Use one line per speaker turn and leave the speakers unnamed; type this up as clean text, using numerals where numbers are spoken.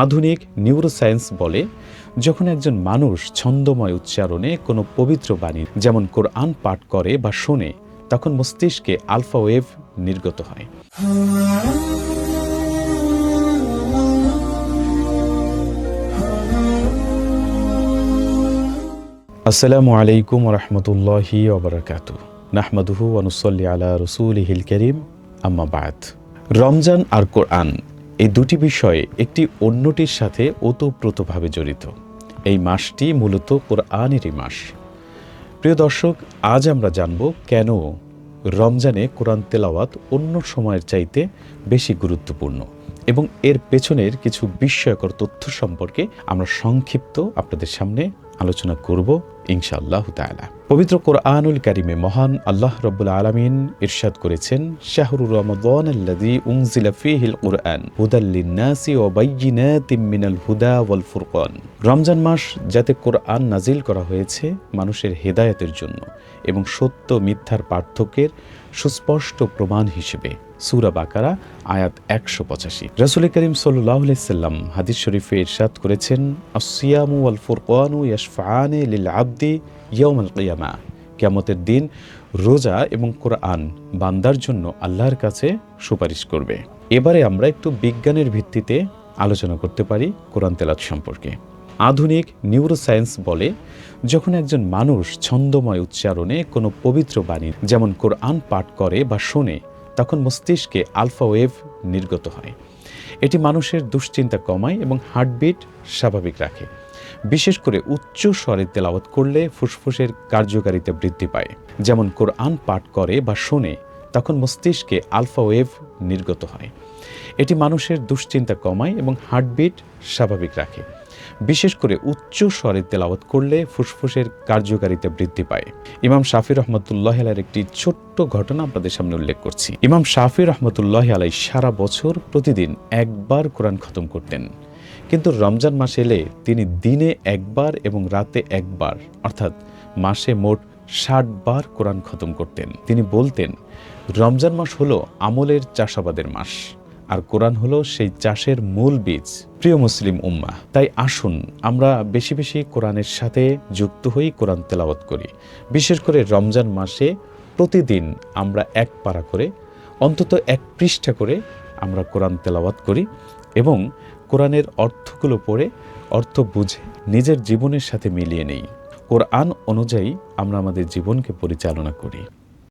আধুনিক নিউরোসায়েন্স বলে, যখন একজন মানুষ ছন্দময় উচ্চারণে কোনো পবিত্র বাণী যেমন কোরআন পাঠ করে বা শোনে, তখন মস্তিষ্কে আলফা ওয়েভ নির্গত হয়। আসসালামু আলাইকুম ওয়া রাহমাতুল্লাহি ওয়া বারাকাতুহু। নাহমাদুহু ওয়া নুসাল্লি আলা রাসূলিহিল কারীম, আম্মা বা'দ। রমজান আর কোরআন এই দুটি বিষয় একটি অন্যটির সাথে ওতপ্রোতভাবে জড়িত। এই মাসটি মূলত কোরআনেরই মাস। প্রিয় দর্শক, আজ আমরা জানব কেন রমজানে কোরআন তেলাওয়াত অন্য সময়ের চাইতে বেশি গুরুত্বপূর্ণ, এবং এর পেছনের কিছু বিস্ময়কর তথ্য সম্পর্কে আমরা সংক্ষিপ্ত আপনাদের সামনে আলোচনা করব ইনশাআল্লাহ তাআলা। পবিত্র কোরআনুল কারীমে মহান আল্লাহ রাব্বুল আলামিন ইরশাদ করেছেন, শাহরুর রমাদানাল্লাযী উনজিলা ফীহিল কুরআন হুদাল লিন-নাসি ওয়া বাইয়িনাতিম মিনাল হুদা ওয়াল ফুরকান। রমজান মাস যাতে কোরআন নাজিল করা হয়েছে মানুষের হেদায়েতের জন্য এবং সত্য মিথ্যার পার্থক্যের সুস্পষ্ট প্রমাণ হিসেবে। সূরা বাকারা আয়াত ১৮৫। রাসূল করিম সাল্লাল্লাহু আলাইহি সাল্লাম হাদিস শরীফে ইরশাদ করেছেন, আস-সিয়ামু ওয়াল ফুরকানু ইয়াশফাআনি লিল আবদি ইয়াউমাল কিয়ামা। কিয়ামতের দিন রোজা এবং কোরআন বান্দার জন্য আল্লাহর কাছে সুপারিশ করবে। এবারে আমরা একটু বিজ্ঞানের ভিত্তিতে আলোচনা করতে পারি কোরআন তেলাওয়াত সম্পর্কে। আধুনিক নিউরোসায়েন্স বলে, যখন একজন মানুষ ছন্দময় উচ্চারণে কোনো পবিত্র বাণী যেমন কোরআন পাঠ করে বা শোনে, তখন মস্তিষ্কে আলফা ওয়েভ নির্গত হয়। এটি মানুষের দুশ্চিন্তা কমায় এবং হার্টবিট স্বাভাবিক রাখে। বিশেষ করে উচ্চ স্বরে তেলাওয়াত করলে ফুসফুসের কার্যকারিতা বৃদ্ধি পায়। যেমন কোরআন পাঠ করে বা শোনে, তখন মস্তিষ্কে আলফা ওয়েভ নির্গত হয়। এটি মানুষের দুশ্চিন্তা কমায় এবং হার্টবিট স্বাভাবিক রাখে। বিশেষ করে উচ্চ স্বরে তেলাওয়াত করলে ফুসফুসের কার্যকারিতা বৃদ্ধি পায়। ইমাম শাফি রহমতুল্লাহ আলাইহির একটি ছোট্ট ঘটনা আপনাদের সামনে উল্লেখ করছি। ইমাম শাফি রহমতুল্লাহ আলাইহি সারা বছর প্রতিদিন একবার কোরআন খতম করতেন, কিন্তু রমজান মাস এলে তিনি দিনে একবার এবং রাতে একবার, অর্থাৎ মাসে মোট ৬০ বার কোরআন খতম করতেন। তিনি বলতেন, রমজান মাস হলো আমলের চাষাবাদের মাস, আর কোরআন হলো সেই চাষের মূল বীজ। প্রিয় মুসলিম উম্মাহ, তাই আসুন আমরা বেশি বেশি কোরআনের সাথে যুক্ত হই, কোরআন তেলাওয়াত করি। বিশেষ করে রমজান মাসে প্রতিদিন আমরা এক পারা করে, অন্তত এক পৃষ্ঠা করে আমরা কোরআন তেলাওয়াত করি এবং কোরআনের অর্থগুলো পড়ে অর্থ বুঝে নিজের জীবনের সাথে মিলিয়ে নেই। কোরআন অনুযায়ী আমরা আমাদের জীবনকে পরিচালনা করি।